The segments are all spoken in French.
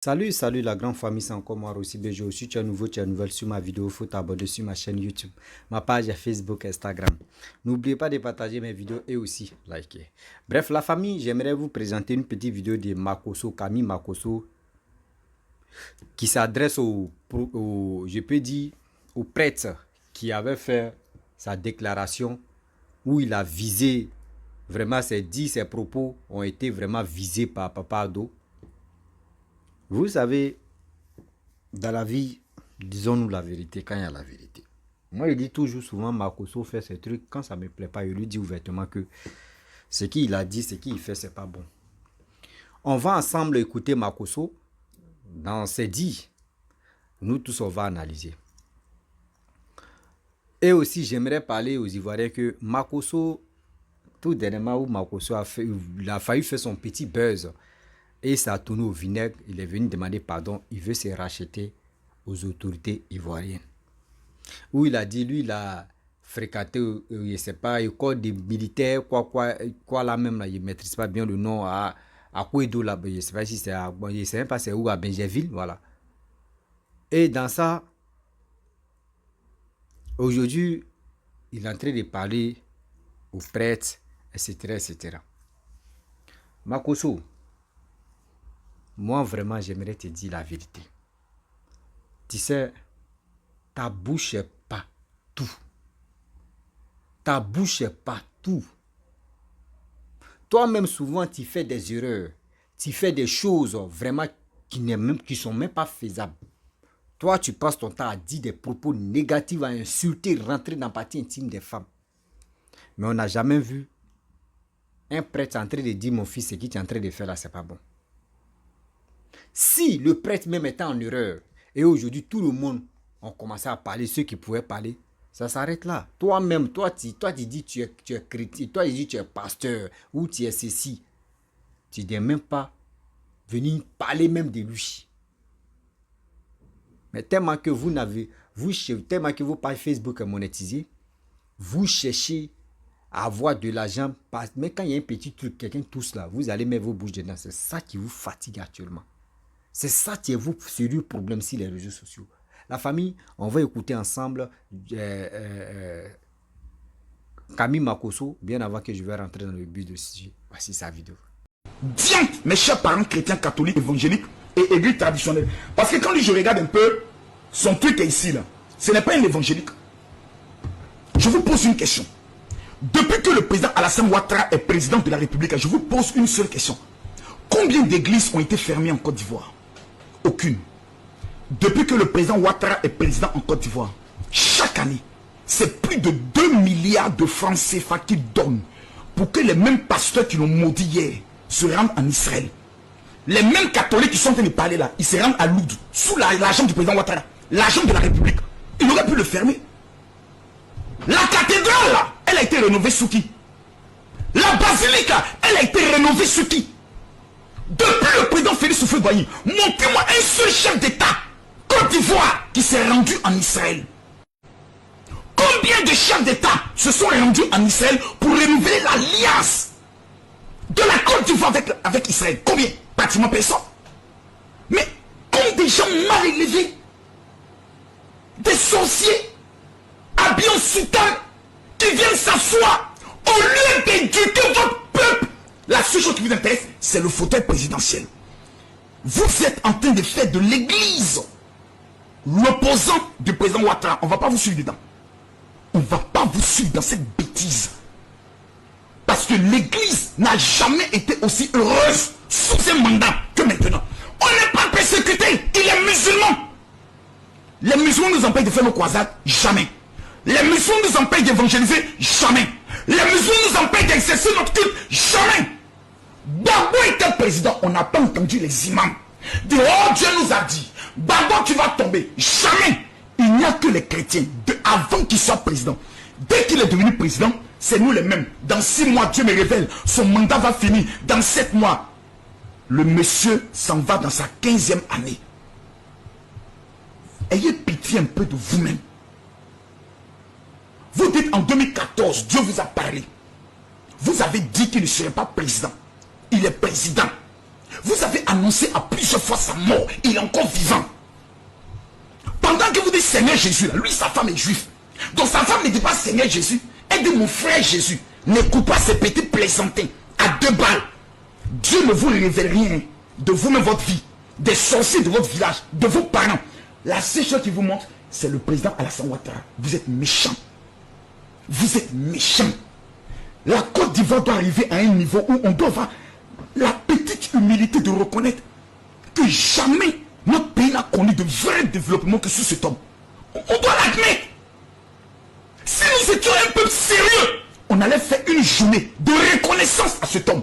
Salut la grande famille, c'est encore moi aussi Bejo. Si tu es nouveau, tu es nouvelle sur ma vidéo, il faut t'abonner sur ma chaîne YouTube, ma page Facebook, Instagram. N'oubliez pas de partager mes vidéos et aussi liker. Bref, la famille, j'aimerais vous présenter une petite vidéo de Makosso, Camille Makosso, qui s'adresse je peux dire, au prêtre qui avait fait sa déclaration où il a visé, vraiment ses propos ont été vraiment visés par Papa Ado. Vous savez, dans la vie, disons-nous la vérité quand il y a la vérité. Moi, je dis toujours souvent, Makosso fait ces trucs. Quand ça ne me plaît pas, je lui dis ouvertement que ce qu'il a dit, ce qu'il fait, c'est pas bon. On va ensemble écouter Makosso. Dans ses dits, nous tous, on va analyser. Et aussi, j'aimerais parler aux Ivoiriens que Makosso, tout dernièrement où Makosso il a failli faire son petit buzz. Et ça a tourné au vinaigre. Il est venu demander pardon. Il veut se racheter aux autorités ivoiriennes. Où il a dit, lui, il a fréquenté, je ne sais pas, école des militaires, quoi là même, là, il ne maîtrise pas bien le nom, à Kouedo, là, je ne sais pas si c'est à, je sais même pas c'est où, à Benjerville, voilà. Et dans ça, aujourd'hui, il est en train de parler aux prêtres, etc., etc. Makosso, moi, vraiment, j'aimerais te dire la vérité. Tu sais, ta bouche est partout. Ta bouche est partout. Toi-même, souvent, tu fais des erreurs. Tu fais des choses vraiment qui sont même pas faisables. Toi, tu passes ton temps à dire des propos négatifs, à insulter, rentrer dans la partie intime des femmes. Mais on n'a jamais vu un prêtre en train de dire, mon fils, ce que tu es en train de faire là, c'est pas bon. Si le prêtre même était en erreur, et aujourd'hui, tout le monde a commencé à parler, ceux qui pouvaient parler, ça s'arrête là. Toi-même, toi, tu dis tu es chrétien, toi, tu dis tu es pasteur, ou tu es ceci. Tu n'es même pas venu parler même de lui. Mais tellement que tellement que vos pages Facebook est monétisée, vous cherchez à avoir de l'argent. Mais quand il y a un petit truc, quelqu'un touche là, vous allez mettre vos bouches dedans. C'est ça qui vous fatigue actuellement. C'est ça qui est votre sérieux problème sur les réseaux sociaux. La famille, on va écouter ensemble Camille Makosso, bien avant que je vais rentrer dans le but de ce sujet. Voici sa vidéo. Bien, mes chers parents chrétiens, catholiques, évangéliques et églises traditionnelles. Parce que quand je regarde un peu, son truc est ici, là. Ce n'est pas un évangélique. Je vous pose une question. Depuis que le président Alassane Ouattara est président de la République, je vous pose une seule question. Combien d'églises ont été fermées en Côte d'Ivoire? Aucune. Depuis que le président Ouattara est président en Côte d'Ivoire, chaque année, c'est plus de 2 milliards de francs CFA qu'il donne pour que les mêmes pasteurs qui l'ont maudit hier se rendent en Israël. Les mêmes catholiques qui sont en train de parler là, ils se rendent à Lourdes, sous l'argent du président Ouattara, l'argent de la République. Il aurait pu le fermer. La cathédrale là, elle a été rénovée sous qui? La basilique là, elle a été rénovée sous qui? Depuis le président Félix Houphouët-Boigny, montrez-moi un seul chef d'État Côte d'Ivoire qui s'est rendu en Israël. Combien de chefs d'État se sont rendus en Israël pour renouveler l'alliance de la Côte d'Ivoire avec Israël? Combien? Pratiquement personne. Mais comme des gens mal élevés, des sorciers, habillés en soutane, qui viennent s'asseoir au lieu d'éduquer votre peuple. La seule chose qui vous intéresse, c'est le fauteuil présidentiel. Vous êtes en train de faire de l'église l'opposant du président Ouattara. On ne va pas vous suivre dedans. On ne va pas vous suivre dans cette bêtise. Parce que l'église n'a jamais été aussi heureuse sous un mandat que maintenant. On n'est pas persécuté. Il est musulman. Les musulmans nous empêchent de faire nos croisades. Jamais. Les musulmans nous empêchent d'évangéliser. Jamais. Les musulmans nous empêchent d'exercer notre culte. Jamais. Gbagbo était président. On n'a pas entendu les imams dire, oh, Dieu nous a dit, Gbagbo tu vas tomber. Jamais. Il n'y a que les chrétiens, avant qu'il soit président. Dès qu'il est devenu président, c'est nous les mêmes. Dans 6 mois, Dieu me révèle, son mandat va finir. Dans 7 mois, le monsieur s'en va dans sa 15e année. Ayez pitié un peu de vous-même. Vous dites en 2014, Dieu vous a parlé. Vous avez dit qu'il ne serait pas président. Il est président. Vous avez annoncé à plusieurs fois sa mort. Il est encore vivant. Pendant que vous dites Seigneur Jésus, là, lui, sa femme est juive. Donc sa femme ne dit pas Seigneur Jésus. Elle dit mon frère Jésus. N'écoute pas ces petits plaisantins à 2 balles. Dieu ne vous révèle rien de vous-même, votre vie, des sorciers de votre village, de vos parents. La seule chose qui vous montre, c'est le président Alassane Ouattara. Vous êtes méchant. Vous êtes méchant. La Côte d'Ivoire doit arriver à un niveau où on doit avoir la petite humilité de reconnaître que jamais notre pays n'a connu de vrai développement que sous cet homme. On doit l'admettre. Si nous étions un peuple sérieux, on allait faire une journée de reconnaissance à cet homme.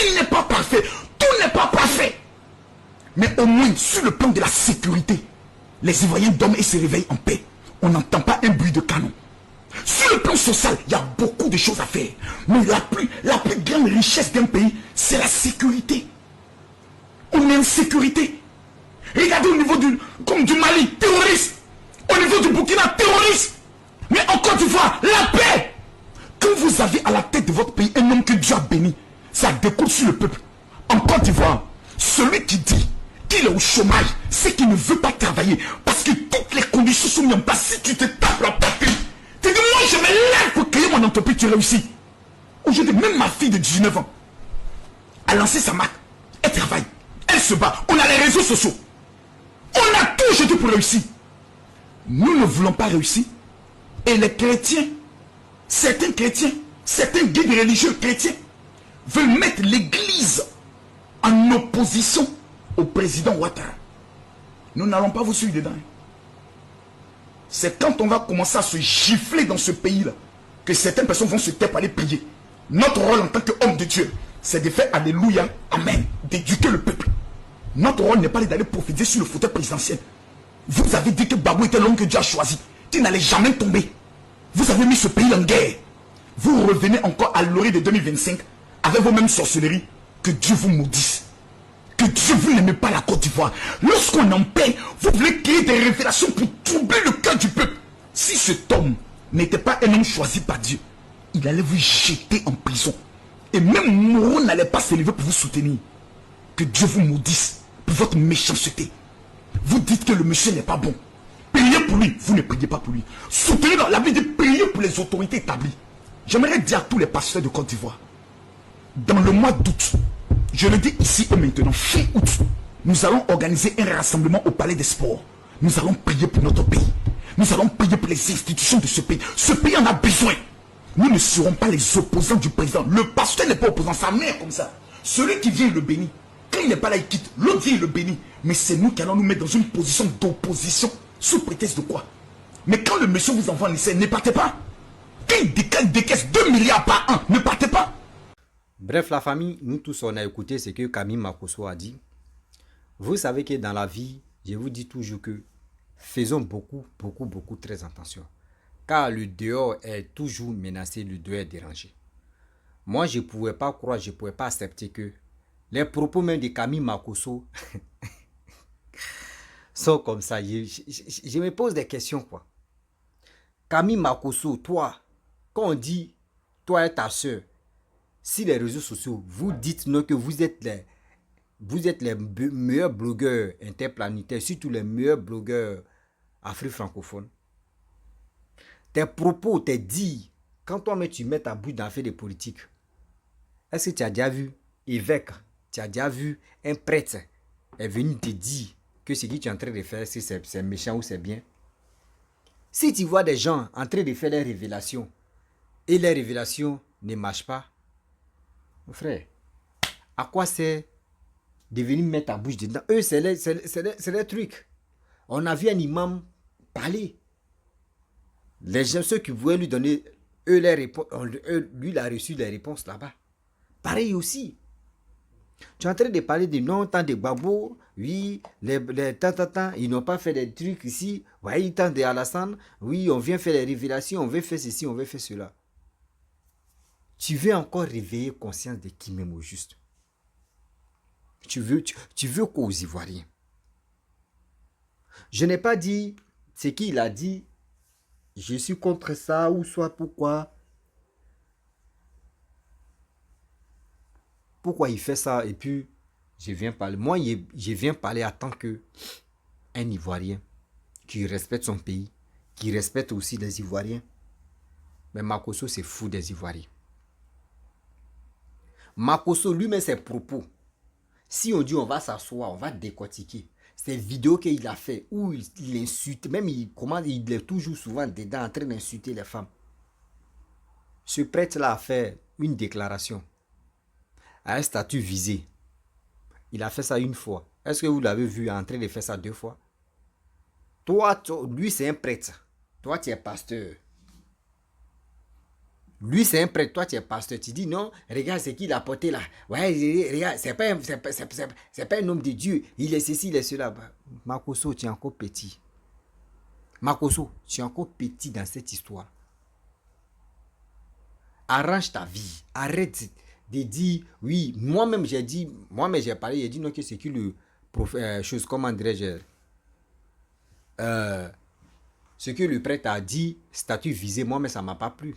Il n'est pas parfait. Tout n'est pas parfait. Mais au moins, sur le plan de la sécurité, les Ivoiriens dorment et se réveillent en paix. On n'entend pas un bruit de canon. Sur le plan social, il y a beaucoup de choses à faire. Mais la plus grande richesse d'un pays, c'est la sécurité. On est en sécurité. Regardez au niveau comme du Mali, terroriste. Au niveau du Burkina, terroriste. Mais en Côte d'Ivoire, la paix. Quand vous avez à la tête de votre pays un homme que Dieu a béni, ça découle sur le peuple. En Côte d'Ivoire, celui qui dit qu'il est au chômage, c'est qu'il ne veut pas travailler. Parce que toutes les conditions sont mises en place. Si tu te tapes la poitrine, tu dis moi je me lève pour créer mon entreprise, tu réussis. Aujourd'hui, même ma fille de 19 ans a lancé sa marque. Elle travaille. Elle se bat. On a les réseaux sociaux. On a tout aujourd'hui pour réussir. Nous ne voulons pas réussir. Et les chrétiens, certains guides religieux chrétiens, veulent mettre l'église en opposition au président Ouattara. Nous n'allons pas vous suivre dedans. C'est quand on va commencer à se gifler dans ce pays-là que certaines personnes vont se taire pour aller prier. Notre rôle en tant qu'homme de Dieu, c'est de faire Alléluia, Amen, d'éduquer le peuple. Notre rôle n'est pas d'aller prophétiser sur le fauteuil présidentiel. Vous avez dit que Babou était l'homme que Dieu a choisi, qui n'allait jamais tomber. Vous avez mis ce pays en guerre. Vous revenez encore à l'orée de 2025 avec vos mêmes sorcelleries. Que Dieu vous maudisse. Que Dieu vous n'aimez pas la Côte d'Ivoire. Lorsqu'on en paie, vous voulez créer des révélations pour troubler le cœur du peuple. Si cet homme n'était pas un homme choisi par Dieu, il allait vous jeter en prison. Et même Moreau n'allait pas s'élever pour vous soutenir. Que Dieu vous maudisse pour votre méchanceté. Vous dites que le monsieur n'est pas bon. Priez pour lui, vous ne priez pas pour lui. Soutenez dans la vie de prier pour les autorités établies. J'aimerais dire à tous les pasteurs de Côte d'Ivoire, dans le mois d'août, je le dis ici et maintenant, fin août, nous allons organiser un rassemblement au Palais des Sports. Nous allons prier pour notre pays. Nous allons prier pour les institutions de ce pays. Ce pays en a besoin. Nous ne serons pas les opposants du président. Le pasteur n'est pas opposant, sa mère comme ça. Celui qui vient, il le bénit. Quand il n'est pas là, il quitte. L'autre vient, il le bénit. Mais c'est nous qui allons nous mettre dans une position d'opposition. Sous prétexte de quoi? Mais quand le monsieur vous envoie en essai, ne partez pas. Quand il décaisse 2 milliards par an, ne partez pas. Bref, la famille, nous tous, on a écouté ce que Camille Makosso a dit. Vous savez que dans la vie, je vous dis toujours que faisons beaucoup très attention. Car le dehors est toujours menacé, le dehors est dérangé. Moi, je ne pouvais pas croire, je ne pouvais pas accepter que les propos même de Camille Makosso sont comme ça. Je me pose des questions, quoi. Camille Makosso, toi, quand on dit, toi et ta soeur, si les réseaux sociaux, vous dites non que vous êtes les meilleurs blogueurs interplanétaires, surtout les meilleurs blogueurs Afrique francophone. Tes propos, tes dits, quand toi-même tu mets ta bouche dans l'affaire des politiques, est-ce que tu as déjà vu évêque, tu as déjà vu un prêtre est venu te dire que ce que tu es en train de faire, si c'est méchant ou c'est bien? Si tu vois des gens en train de faire des révélations et les révélations ne marchent pas, mon frère, à quoi c'est de venir mettre ta bouche dedans? Eux, c'est les trucs. On a vu un imam parler. Les gens, ceux qui voulaient lui donner, eux, les réponses, lui, il a reçu les réponses là-bas. Pareil aussi. Tu es en train de parler de non, tant de babos, oui, ils n'ont pas fait des trucs ici, oui, tant de Alassane, oui, on vient faire des révélations, on veut faire ceci, on veut faire cela. Tu veux encore réveiller conscience de qui même au juste. Tu veux quoi aux Ivoiriens? Je n'ai pas dit ce qu'il a dit, je suis contre ça ou soit pourquoi. Pourquoi il fait ça et puis je viens parler. Moi, je viens parler en tant que un Ivoirien qui respecte son pays, qui respecte aussi les Ivoiriens. Mais Makosso, c'est fou des Ivoiriens. Makosso, lui-même, ses propos. Si on dit on va s'asseoir, on va décortiquer. Ces vidéos qu'il a fait où il insulte, même il est toujours souvent dedans en train d'insulter les femmes. Ce prêtre-là a fait une déclaration à un statut visé. Il a fait ça une fois. Est-ce que vous l'avez vu en train de faire ça 2 fois? Toi, lui c'est un prêtre. Toi tu es pasteur. Lui c'est un prêtre, toi tu es pasteur. Tu dis non, regarde ce qu'il a porté là. Ouais, regarde, c'est pas un homme de Dieu. Il est ceci, il est cela. Makosso, tu es encore petit. Makosso, tu es encore petit dans cette histoire. Arrange ta vie. Arrête de dire, oui, moi-même j'ai parlé, j'ai dit non, que c'est qui le chose, comment dirais-je, ce que le prêtre a dit, statut visé, moi, mais ça ne m'a pas plu.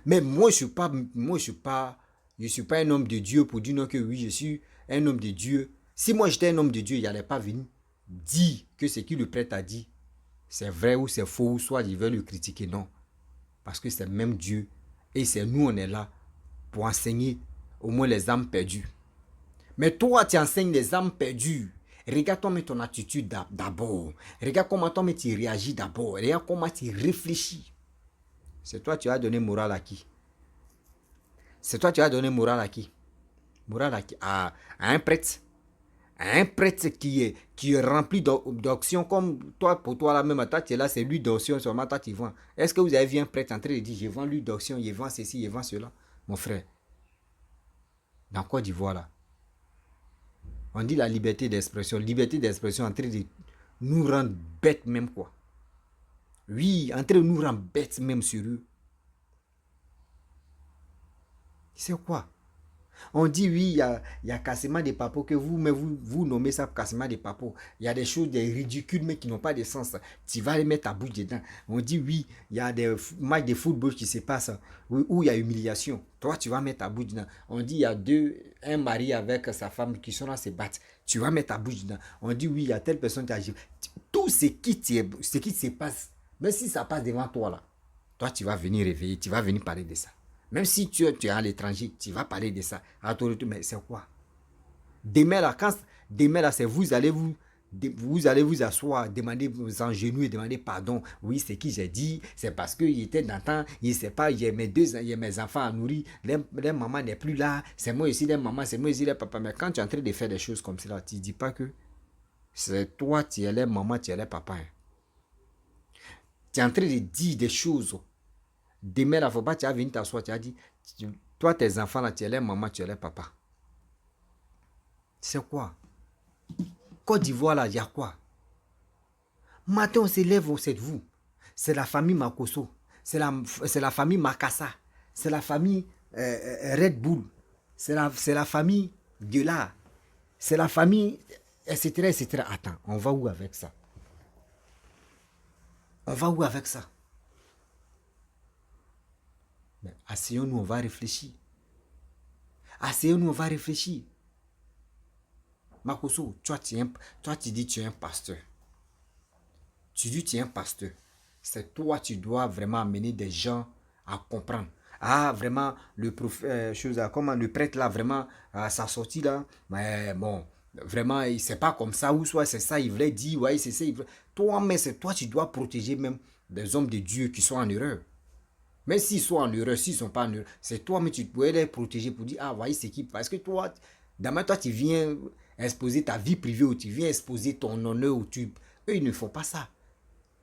Mais moi, je ne suis pas un homme de Dieu pour dire non que oui, je suis un homme de Dieu. Si moi j'étais un homme de Dieu, il n'allait pas venir dire que ce que le prêtre a dit, c'est vrai ou c'est faux, ou soit il veut le critiquer, non. Parce que c'est même Dieu. Et c'est nous, on est là pour enseigner au moins les âmes perdues. Mais toi, tu enseignes les âmes perdues. Regarde toi mais ton attitude d'abord. Regarde comment toi mais tu réagis d'abord. Regarde comment tu réfléchis. C'est toi tu as donné morale à qui? C'est toi tu as donné morale à qui? Morale à qui? À un prêtre. À un prêtre qui est rempli d'onction comme toi, pour toi là même, toi tu es là, c'est l'huile d'onction seulement, toi tu vends. Est-ce que vous avez vu un prêtre en train de dire je vends l'huile d'onction, je vends ceci, je vends cela? Mon frère, dans Côte d'Ivoire là, on dit la liberté d'expression. Liberté d'expression en train de nous rendre bêtes même quoi. Oui, en train de nous rendre bêtes même sur eux. C'est quoi? On dit oui, il y a cassement des papos que vous nommez ça cassement des papos. Il y a des choses des ridicules mais qui n'ont pas de sens. Tu vas les mettre ta bouche dedans. On dit oui, il y a des matchs de football qui se passent où il y a humiliation. Toi, tu vas mettre ta bouche dedans. On dit il y a un mari avec sa femme qui sont là se battre. Tu vas mettre ta bouche dedans. On dit oui, il y a telle personne qui agit. Tout ce qui se passe, même si ça passe devant toi là, toi tu vas venir réveiller, tu vas venir parler de ça. Même si tu es à l'étranger, tu vas parler de ça. Mais c'est quoi? Demain là, c'est vous allez vous asseoir, demander vos genoux et demander pardon. Oui, c'est qui j'ai dit, c'est parce qu'il était dans le temps, il ne sait pas, il y a mes enfants à nourrir, les mamans n'est plus là, c'est moi ici les mamans, c'est moi ici les papas. Mais quand tu es en train de faire des choses comme ça, tu ne dis pas que c'est toi, tu es les mamans, tu es les papas. Tu es en train de dire des choses. Demain, il ne faut pas, tu as venu t'asseoir, tu as dit, toi, tes enfants, là, tu es les mamans, tu es les papas. C'est quoi? Côte d'Ivoire, là, il y a quoi? Matin, on s'élève, on sait de vous. C'est la famille Makosso. C'est la famille Makassa. C'est la famille Red Bull. C'est la famille Gueulard. C'est la famille, etc., etc. Attends, on va où avec ça? On va où avec ça? Mais asseyons-nous, on va réfléchir. Asseyons-nous, on va réfléchir. Makosso, toi tu dis tu es un pasteur. Tu dis tu es un pasteur. C'est toi, tu dois vraiment amener des gens à comprendre. Ah, vraiment, le prêtre là, vraiment, sa sortie là, mais bon, vraiment, c'est pas comme ça, ou soit c'est ça, il voulait dire, ouais, c'est ça, toi, mais c'est toi, tu dois protéger même des hommes de Dieu qui sont en erreur. Mais s'ils sont en erreur, s'ils ne sont pas en erreur, c'est toi, mais tu dois les protéger pour dire, ah, voyez, c'est qui. Parce que toi, demain, toi, tu viens exposer ta vie privée ou tu viens exposer ton honneur ou tu. Eux, ils ne font pas ça.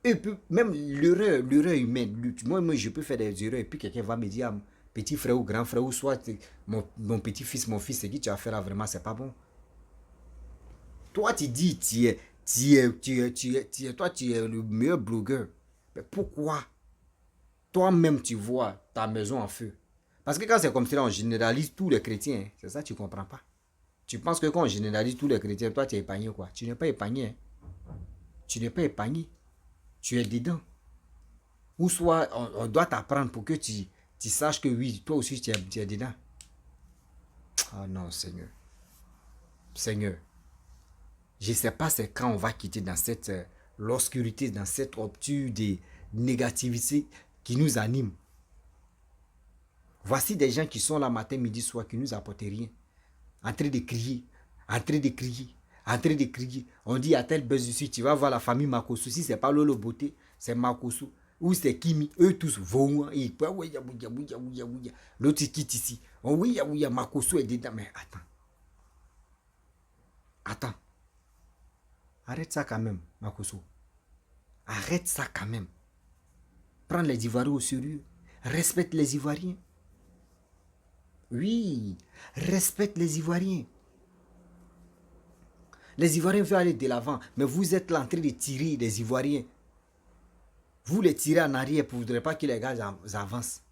Eux, même l'erreur humaine, moi, je peux faire des erreurs et puis quelqu'un va me dire, ah, petit frère ou grand frère, ou soit mon petit-fils, mon fils, c'est qui tu as fait là, vraiment, c'est pas bon. Toi, tu dis, toi, tu es le meilleur blogueur. Mais pourquoi? Toi-même, tu vois ta maison en feu. Parce que quand c'est comme ça, on généralise tous les chrétiens. C'est ça, tu ne comprends pas. Tu penses que quand on généralise tous les chrétiens, toi, tu es épargné quoi? Tu n'es pas épargné. Tu n'es pas épargné. Tu es dedans. Ou soit, on doit t'apprendre pour que tu saches que oui, toi aussi, tu es dedans. Oh non, Seigneur. Seigneur, je ne sais pas c'est quand on va quitter dans cette l'obscurité, dans cette obture de négativité qui nous anime. Voici des gens qui sont là matin, midi, soir, qui ne nous apportent rien. En train de crier, en train de crier, en train de crier. On dit à tel buzz ici, tu vas voir la famille Makosso. Si ce n'est pas Lolo Beauté, c'est Makosso. Ou c'est Kimi. Eux tous vont. L'autre quitte ici. Oui, Makosso est dedans. Mais attends. Attends. Arrête ça quand même, Makosso. Arrête ça quand même. Prends les Ivoiriens au sérieux. Respecte les Ivoiriens. Oui, respecte les Ivoiriens. Les Ivoiriens veulent aller de l'avant, mais vous êtes là en train de tirer les Ivoiriens. Vous les tirez en arrière pour ne voudrez pas que les gars avancent.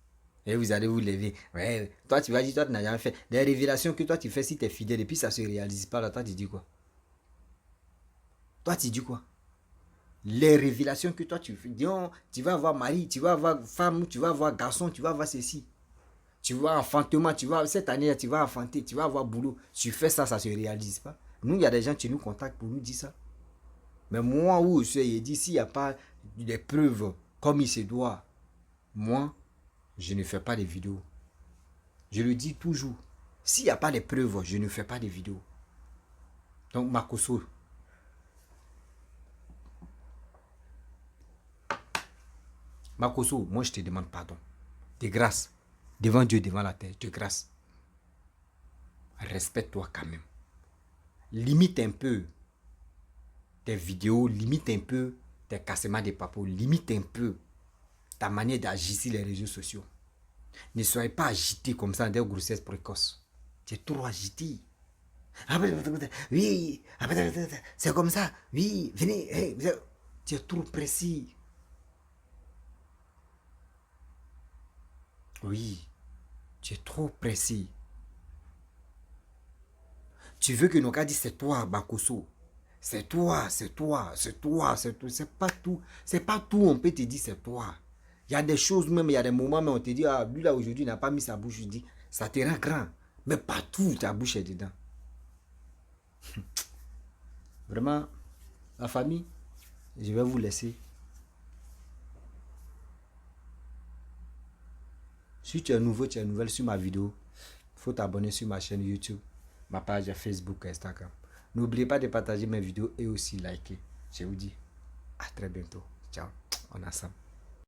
Et vous allez vous lever. Ouais, toi, tu vas dire, toi, tu n'as jamais fait. Des révélations que toi, tu fais si tu es fidèle et puis ça ne se réalise pas. Là, toi, tu dis quoi? Toi, tu dis quoi? Les révélations que toi, tu fais. Disons, tu vas avoir mari, tu vas avoir femme, tu vas avoir garçon, tu vas avoir ceci. Tu vas enfantement, cette année, tu vas enfanter, tu vas avoir boulot. Tu fais ça, ça ne se réalise pas. Nous, il y a des gens qui nous contactent pour nous dire ça. Mais moi, où je suis, il dit, s'il n'y a pas des preuves comme il se doit, moi, je ne fais pas de vidéos. Je le dis toujours. S'il n'y a pas de preuves, je ne fais pas de vidéos. Donc, Makosso, moi, je te demande pardon. De grâce. Devant Dieu, devant la terre, de grâce. Respecte-toi quand même. Limite un peu tes vidéos, limite un peu tes cassements de papos, limite un peu ta manière d'agir sur les réseaux sociaux. Ne soyez pas agité comme ça des grossesses précoces. Tu es trop agité. Oui, c'est comme ça. Oui, venez. Hey, tu es trop précis. Oui, tu es trop précis. Tu veux que nos gars disent c'est toi, Makosso. C'est toi, c'est toi, c'est toi, c'est toi. C'est pas tout. C'est pas tout, on peut te dire c'est toi. Il y a des choses même, il y a des moments, mais on te dit, ah, lui là aujourd'hui n'a pas mis sa bouche, je dis, ça te rend grand. Mais partout, ta bouche est dedans. Vraiment, la famille, je vais vous laisser. Si tu es nouveau, tu es nouvelle sur ma vidéo, il faut t'abonner sur ma chaîne YouTube, ma page Facebook et Instagram. N'oubliez pas de partager mes vidéos et aussi liker. Je vous dis à très bientôt. Ciao, on est ensemble.